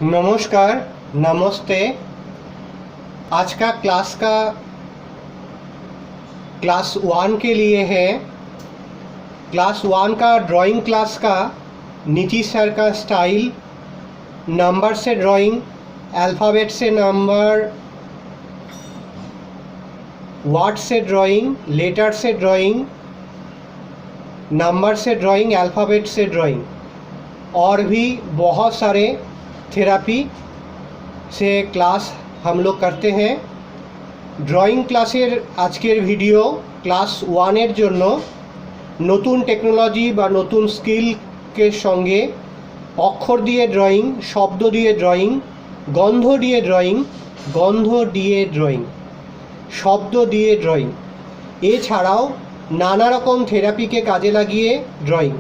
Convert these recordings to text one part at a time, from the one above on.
नमस्कार, नमस्ते। आज का क्लास 1 के लिए है। क्लास 1 का ड्राइंग क्लास का नीतीश सर का स्टाइल, नंबर से ड्राइंग, अल्फ़ाबेट से नंबर, वर्ड से ड्राइंग, लेटर से ड्राइंग, नंबर से ड्राइंग, अल्फ़ाबेट से ड्राइंग और भी बहुत सारे थेरापी से क्लास हम लोग करते हैं। ड्रॉइंग क्लासेर आजकेर भिडियो क्लास 1 जोन्नो नतून टेक्नोलॉजी बा नतून स्किल के संगे अक्षर दिए ड्रॉइंग, शब्द दिए ड्रॉइंग, गंध दिए ड्रॉइंग, शब्द दिए ड्रॉइंग एछाड़ाओ नाना रकम थेरापी के काजे लागिए ड्रॉइंग।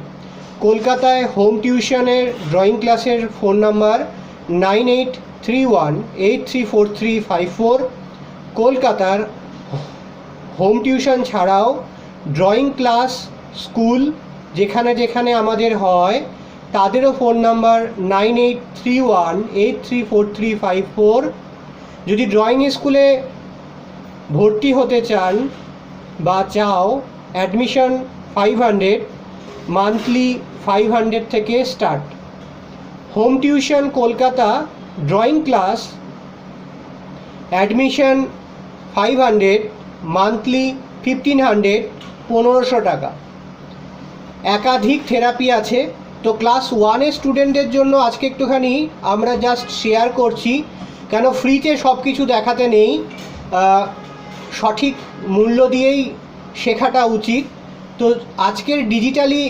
कलकाताय होम टिউশনের ड्रॉइंग क्लासेर फोन नम्बर 9831834354। कलकातार होम টিউশন ছাড়াও ड्रॉइंग क्लास स्कूल যেখানে যেখানে আমাদের হয় তাদেরও ফোন নাম্বার 9831834354। যদি ড্রয়িং স্কুলে ভর্তি হতে চান বা চাও অ্যাডমিশন 500, মান্থলি 500 থেকে start. Home tuition Kolkata drawing class admission 500, monthly 1500, 1500 টাকা। একাধিক থেরাপি আছে। তো ক্লাস 1 স্টুডেন্টদের জন্য আজকে একটুখানি আমরা জাস্ট শেয়ার করছি, কেন ফ্রিতে সব কিছু দেখাতে নেই, সঠিক মূল্য দিয়েই শেখাটা উচিত। তো আজকের ডিজিটালি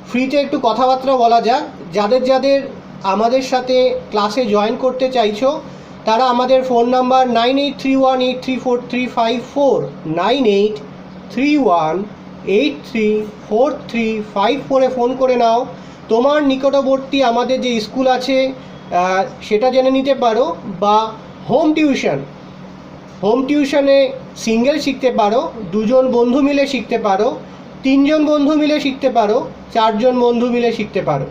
ফ্রিতে একটু কথাবার্তা বলা যাক। যাদের যাদের আমাদের সাথে ক্লাসে জয়েন করতে চাইছো তারা আমাদের ফোন নাম্বার 9831834354 9831834354 ফোন করে নাও। তোমার নিকটবর্তী আমাদের যে স্কুল আছে সেটা জেনে নিতে পারো, বা হোম টিউশনে সিঙ্গেল শিখতে পারো, 2 জন বন্ধু মিলে শিখতে পারো, 3 জন বন্ধু মিলে শিখতে পারো, 4 জন বন্ধু মিলে শিখতে পারো।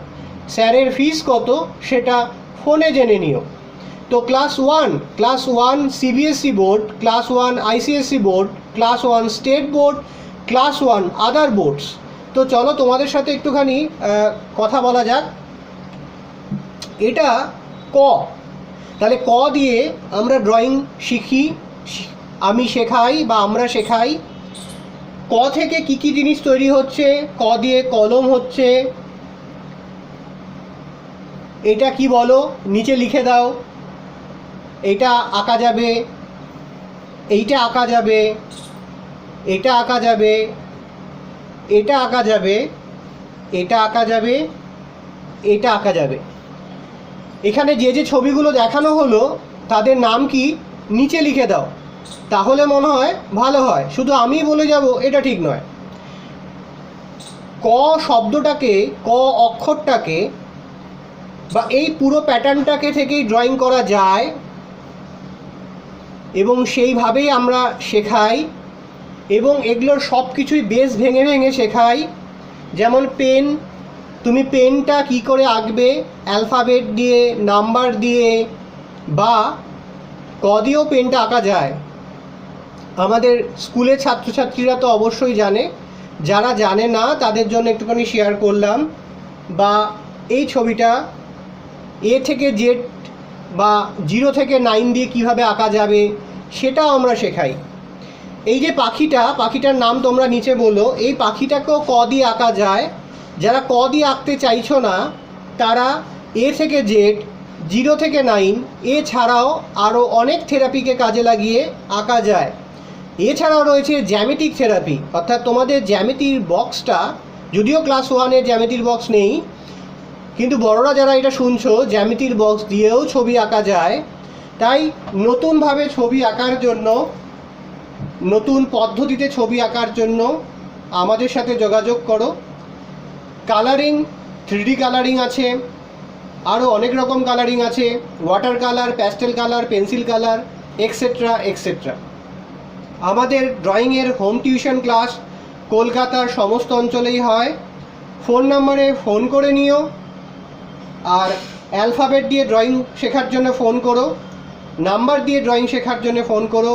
স্যারের ফিস কত সেটা ফোনে জেনে নিও। তো class 1 CBSE board, class 1 ICSE board, class 1 state board, class 1 আদার বোর্ডস। তো চলো তোমাদের সাথে একটুখানি কথা বলা যাক। এটা ক, তাহলে ক দিয়ে আমরা ড্রয়িং শিখি, আমি শেখাই বা আমরা শেখাই। ক থেকে কি কি জিনিস তৈরি হচ্ছে, ক দিয়ে কলম হচ্ছে, এটা কি বলো নিচে লিখে দাও। এটা আঁকা যাবে, এইটা আঁকা যাবে, এটা আঁকা যাবে, এটা আঁকা যাবে, এটা আঁকা যাবে, এটা আঁকা যাবে। এখানে যে যে ছবিগুলো দেখানো হলো তাদের নাম কি নিচে লিখে দাও, তাহলে মনে হয় ভালো হয়। শুধু আমি বলে যাব এটা ঠিক নয়। ক শব্দটাকে, ক অক্ষরটাকে বা এই পুরো প্যাটার্নটাকে থেকেই ড্রয়িং করা যায় এবং সেইভাবেই আমরা শেখাই, এবং এগুলোর সব কিছুই বেস ভেঙে ভেঙে শেখাই। যেমন পেন, তুমি পেনটা কি করে আঁকবে, অ্যালফাবেট দিয়ে, নাম্বার দিয়ে, বা ক দিয়েও পেনটা আঁকা যায়। আমাদের স্কুলের ছাত্রছাত্রীরা তো অবশ্যই জানে, যারা জানে না তাদের জন্য একটুখানি শেয়ার করলাম। বা এই ছবিটা এ থেকে জেড বা 0 থেকে 9 দিয়ে কিভাবে আঁকা যাবে সেটাও আমরা শেখাই। এই যে পাখিটার নাম তোমরা নিচে বলো, এই পাখিটাকেও ক দিয়ে আঁকা যায়। যারা ক দিয়ে আঁকতে চাইছো না তারা এ থেকে জেড, 0 থেকে 9 এছাড়াও আরও অনেক থেরাপিকে কাজে লাগিয়ে আঁকা যায়। এছাড়াও রয়েছে জ্যামিতিক থেরাপি, অর্থাৎ তোমাদের জ্যামিতির বক্সটা, যদিও ক্লাস 1-এ জ্যামিতির বক্স নেই, কিন্তু বড়রা যারা এটা শুনছো জ্যামিতির বক্স দিয়েও ছবি আঁকা যায়। তাই নতুনভাবে ছবি আঁকার জন্য, নতুন পদ্ধতিতে ছবি আঁকার জন্য আমাদের সাথে যোগাযোগ করো। কালারিং, 3D কালারিং আছে, আরও অনেক রকম কালারিং আছে, water colour, pastel colour, pencil colour, etcetera etcetera. আমাদের ড্রয়িংয়ের হোম টিউশন ক্লাস কলকাতার সমস্ত অঞ্চলেই হয়। ফোন নাম্বারে ফোন করে নিও। আর অ্যালফাবেট দিয়ে ড্রয়িং শেখার জন্য ফোন করো, নাম্বার দিয়ে ড্রয়িং শেখার জন্য ফোন করো,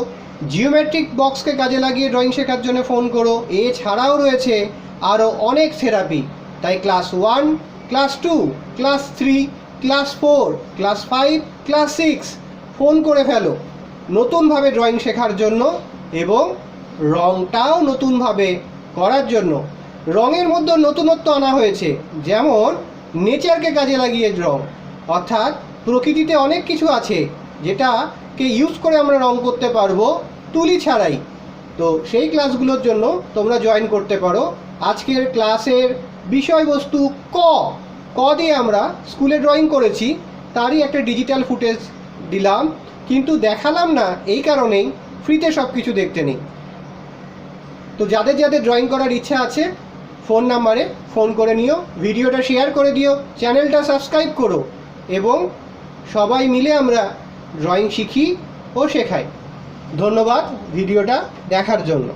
জিওমেট্রিক বক্সকে কাজে লাগিয়ে ড্রয়িং শেখার জন্য ফোন করো। এছাড়াও রয়েছে আরও অনেক থেরাপি। তাই class 1, class 2, class 3, class 4, class 5, class 6 phone করে ফেলো নতুনভাবে ড্রয়িং শেখার জন্য এবং রঙটাও নতুনভাবে করার জন্য। রঙের মধ্যে নতুনত্ব আনা হয়েছে, যেমন নেচারকে কাজে লাগিয়ে রঙ, অর্থাৎ প্রকৃতিতে অনেক কিছু আছে যেটাকে ইউজ করে আমরা রঙ করতে পারবো তুলি ছাড়াই। তো সেই ক্লাসগুলোর জন্য তোমরা জয়েন করতে পারো। আজকের ক্লাসের বিষয়বস্তু ক দিয়ে আমরা স্কুলে ড্রয়িং করেছি, তারই একটা ডিজিটাল ফুটেজ দিলাম, কিন্তু দেখালাম না এই কারণেই ফ্রিতে সব কিছু দেখতে নেই। তো যাদের যাদের ড্রয়িং করার ইচ্ছা আছে ফোন নাম্বারে ফোন করে নিও, ভিডিওটা শেয়ার করে দিও, চ্যানেলটা সাবস্ক্রাইব করো এবং সবাই মিলে আমরা ড্রয়িং শিখি ও শেখাই। ধন্যবাদ ভিডিওটা দেখার জন্য।